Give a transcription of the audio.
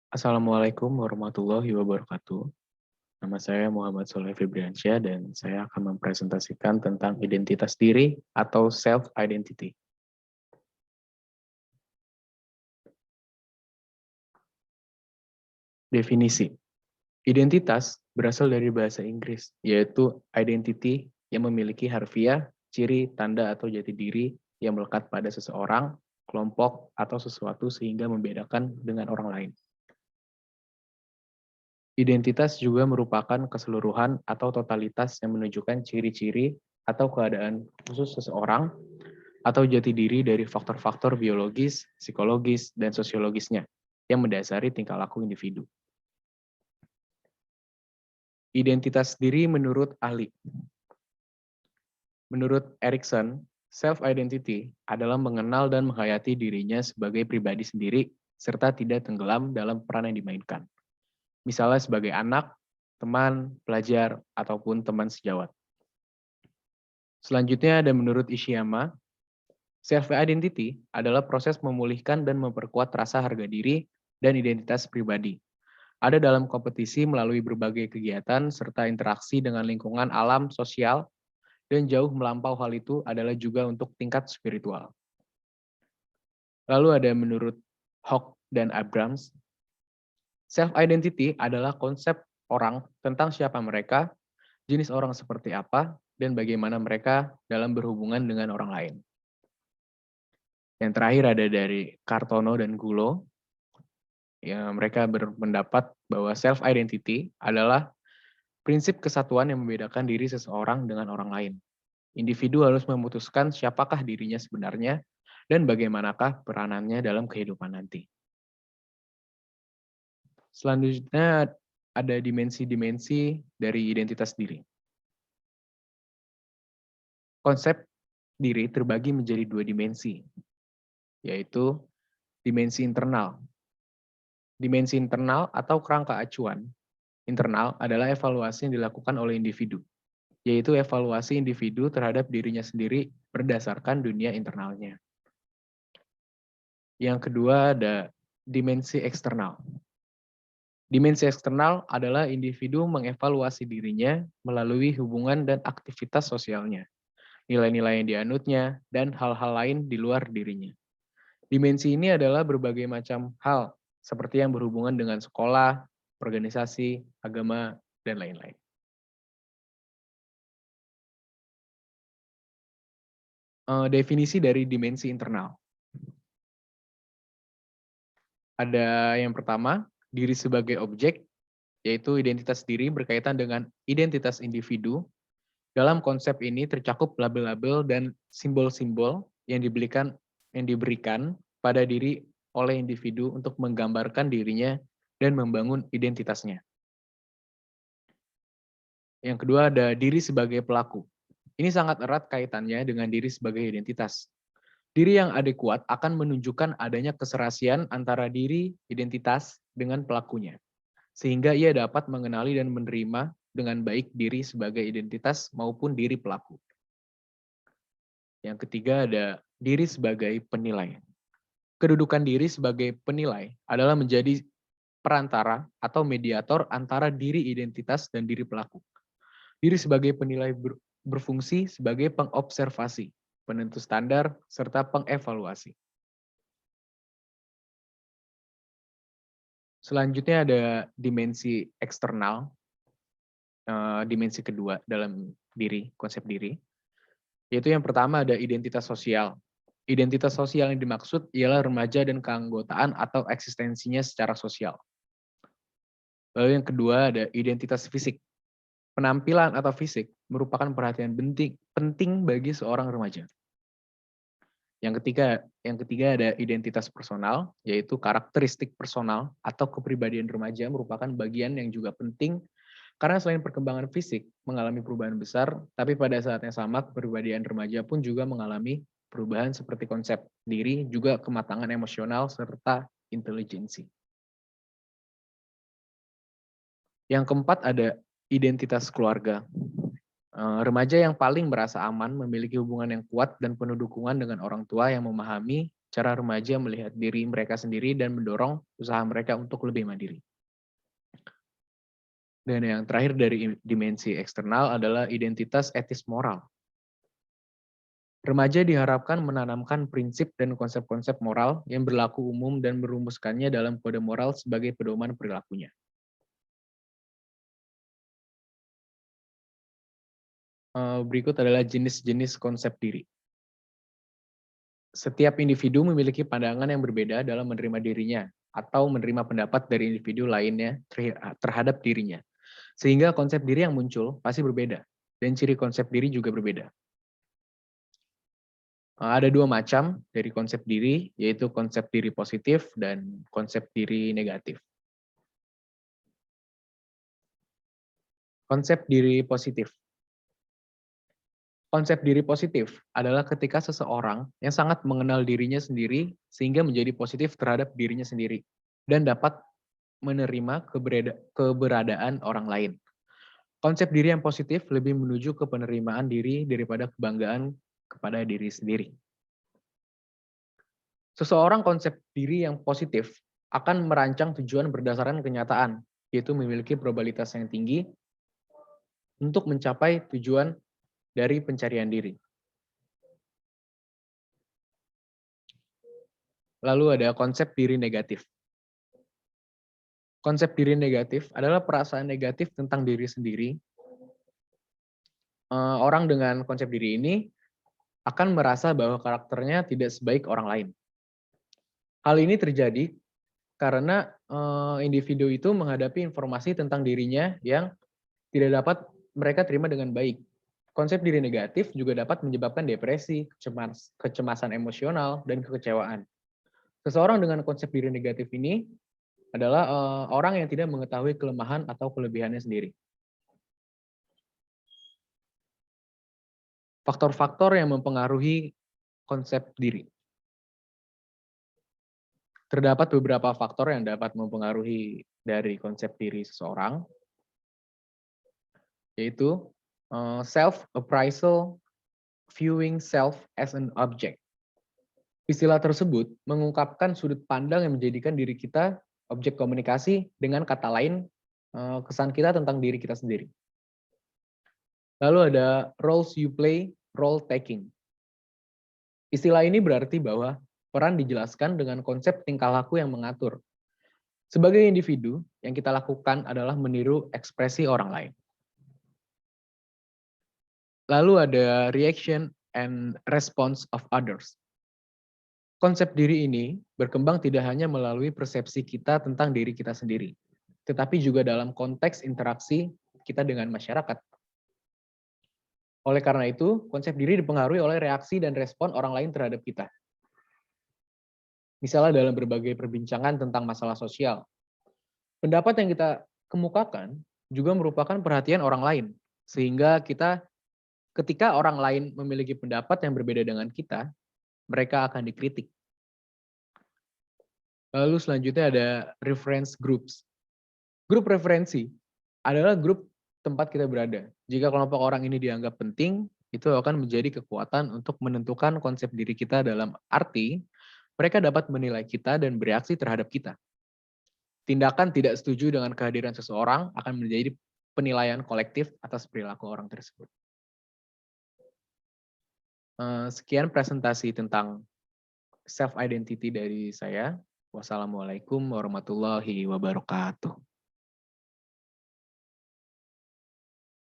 Assalamualaikum warahmatullahi wabarakatuh. Nama saya Muhammad Soleh Febriansyah dan saya akan mempresentasikan tentang identitas diri atau self-identity. Definisi. Identitas berasal dari bahasa Inggris, yaitu identity yang memiliki harfiah, ciri, tanda, atau jati diri yang melekat pada seseorang, kelompok, atau sesuatu sehingga membedakan dengan orang lain. Identitas juga merupakan keseluruhan atau totalitas yang menunjukkan ciri-ciri atau keadaan khusus seseorang atau jati diri dari faktor-faktor biologis, psikologis, dan sosiologisnya yang mendasari tingkah laku individu. Identitas diri menurut ahli. Menurut Erikson, self-identity adalah mengenal dan menghayati dirinya sebagai pribadi sendiri serta tidak tenggelam dalam peran yang dimainkan. Misalnya sebagai anak, teman, pelajar, ataupun teman sejawat. Selanjutnya ada menurut Ishiyama, self-identity adalah proses memulihkan dan memperkuat rasa harga diri dan identitas pribadi. Ada dalam kompetisi melalui berbagai kegiatan serta interaksi dengan lingkungan alam sosial dan jauh melampau hal itu adalah juga untuk tingkat spiritual. Lalu ada menurut Hock dan Abrams, self-identity adalah konsep orang tentang siapa mereka, jenis orang seperti apa, dan bagaimana mereka dalam berhubungan dengan orang lain. Yang terakhir ada dari Kartono dan Gulo. Ya, mereka berpendapat bahwa self-identity adalah prinsip kesatuan yang membedakan diri seseorang dengan orang lain. Individu harus memutuskan siapakah dirinya sebenarnya dan bagaimanakah peranannya dalam kehidupan nanti. Selanjutnya ada dimensi-dimensi dari identitas diri. Konsep diri terbagi menjadi dua dimensi, yaitu dimensi internal. Dimensi internal atau kerangka acuan internal adalah evaluasi yang dilakukan oleh individu, yaitu evaluasi individu terhadap dirinya sendiri berdasarkan dunia internalnya. Yang kedua ada dimensi eksternal. Dimensi eksternal adalah individu mengevaluasi dirinya melalui hubungan dan aktivitas sosialnya, nilai-nilai yang dianutnya, dan hal-hal lain di luar dirinya. Dimensi ini adalah berbagai macam hal, seperti yang berhubungan dengan sekolah, organisasi, agama, dan lain-lain. Definisi dari dimensi internal. Ada yang pertama, diri sebagai objek, yaitu identitas diri berkaitan dengan identitas individu. Dalam konsep ini tercakup label-label dan simbol-simbol yang diberikan pada diri oleh individu untuk menggambarkan dirinya dan membangun identitasnya. Yang kedua ada diri sebagai pelaku. Ini sangat erat kaitannya dengan diri sebagai identitas. Diri yang adekuat akan menunjukkan adanya keserasian antara diri identitas dengan pelakunya, sehingga ia dapat mengenali dan menerima dengan baik diri sebagai identitas maupun diri pelaku. Yang ketiga ada diri sebagai penilai. Kedudukan diri sebagai penilai adalah menjadi perantara atau mediator antara diri identitas dan diri pelaku. Diri sebagai penilai berfungsi sebagai pengobservasi, penentu standar, serta pengevaluasi. Selanjutnya ada dimensi eksternal, dimensi kedua dalam diri, konsep diri. Yaitu yang pertama ada identitas sosial. Identitas sosial yang dimaksud ialah remaja dan keanggotaan atau eksistensinya secara sosial. Lalu yang kedua ada identitas fisik. Penampilan atau fisik merupakan perhatian penting bagi seorang remaja. Yang ketiga ada identitas personal, yaitu karakteristik personal atau kepribadian remaja merupakan bagian yang juga penting karena selain perkembangan fisik mengalami perubahan besar, tapi pada saat yang sama kepribadian remaja pun juga mengalami perubahan seperti konsep diri, juga kematangan emosional serta intelijensi. Yang keempat ada identitas keluarga. Remaja yang paling merasa aman memiliki hubungan yang kuat dan penuh dukungan dengan orang tua yang memahami cara remaja melihat diri mereka sendiri dan mendorong usaha mereka untuk lebih mandiri. Dan yang terakhir dari dimensi eksternal adalah identitas etis moral. Remaja diharapkan menanamkan prinsip dan konsep-konsep moral yang berlaku umum dan merumuskannya dalam kode moral sebagai pedoman perilakunya. Berikut adalah jenis-jenis konsep diri. Setiap individu memiliki pandangan yang berbeda dalam menerima dirinya atau menerima pendapat dari individu lainnya terhadap dirinya. Sehingga konsep diri yang muncul pasti berbeda, dan ciri konsep diri juga berbeda. Ada dua macam dari konsep diri, yaitu konsep diri positif dan konsep diri negatif. Konsep diri positif. Konsep diri positif adalah ketika seseorang yang sangat mengenal dirinya sendiri sehingga menjadi positif terhadap dirinya sendiri dan dapat menerima keberadaan orang lain. Konsep diri yang positif lebih menuju ke penerimaan diri daripada kebanggaan kepada diri sendiri. Seseorang konsep diri yang positif akan merancang tujuan berdasarkan kenyataan, yaitu memiliki probabilitas yang tinggi untuk mencapai tujuan dari pencarian diri. Lalu ada konsep diri negatif. Konsep diri negatif adalah perasaan negatif tentang diri sendiri. Orang dengan konsep diri ini akan merasa bahwa karakternya tidak sebaik orang lain. Hal ini terjadi karena individu itu menghadapi informasi tentang dirinya yang tidak dapat mereka terima dengan baik. Konsep diri negatif juga dapat menyebabkan depresi, kecemasan emosional, dan kekecewaan. Seseorang dengan konsep diri negatif ini adalah orang yang tidak mengetahui kelemahan atau kelebihannya sendiri. Faktor-faktor yang mempengaruhi konsep diri. Terdapat beberapa faktor yang dapat mempengaruhi dari konsep diri seseorang, yaitu self-appraisal, viewing self as an object. Istilah tersebut mengungkapkan sudut pandang yang menjadikan diri kita objek komunikasi, dengan kata lain kesan kita tentang diri kita sendiri. Lalu ada roles you play, role taking. Istilah ini berarti bahwa peran dijelaskan dengan konsep tingkah laku yang mengatur. Sebagai individu, yang kita lakukan adalah meniru ekspresi orang lain. Lalu ada reaction and response of others. Konsep diri ini berkembang tidak hanya melalui persepsi kita tentang diri kita sendiri, tetapi juga dalam konteks interaksi kita dengan masyarakat. Oleh karena itu, konsep diri dipengaruhi oleh reaksi dan respon orang lain terhadap kita. Misalnya dalam berbagai perbincangan tentang masalah sosial. Pendapat yang kita kemukakan juga merupakan perhatian orang lain, sehingga ketika orang lain memiliki pendapat yang berbeda dengan kita, mereka akan dikritik. Lalu selanjutnya ada reference groups. Grup referensi adalah grup tempat kita berada. Jika kelompok orang ini dianggap penting, itu akan menjadi kekuatan untuk menentukan konsep diri kita dalam arti mereka dapat menilai kita dan bereaksi terhadap kita. Tindakan tidak setuju dengan kehadiran seseorang akan menjadi penilaian kolektif atas perilaku orang tersebut. Sekian presentasi tentang self-identity dari saya. Wassalamualaikum warahmatullahi wabarakatuh.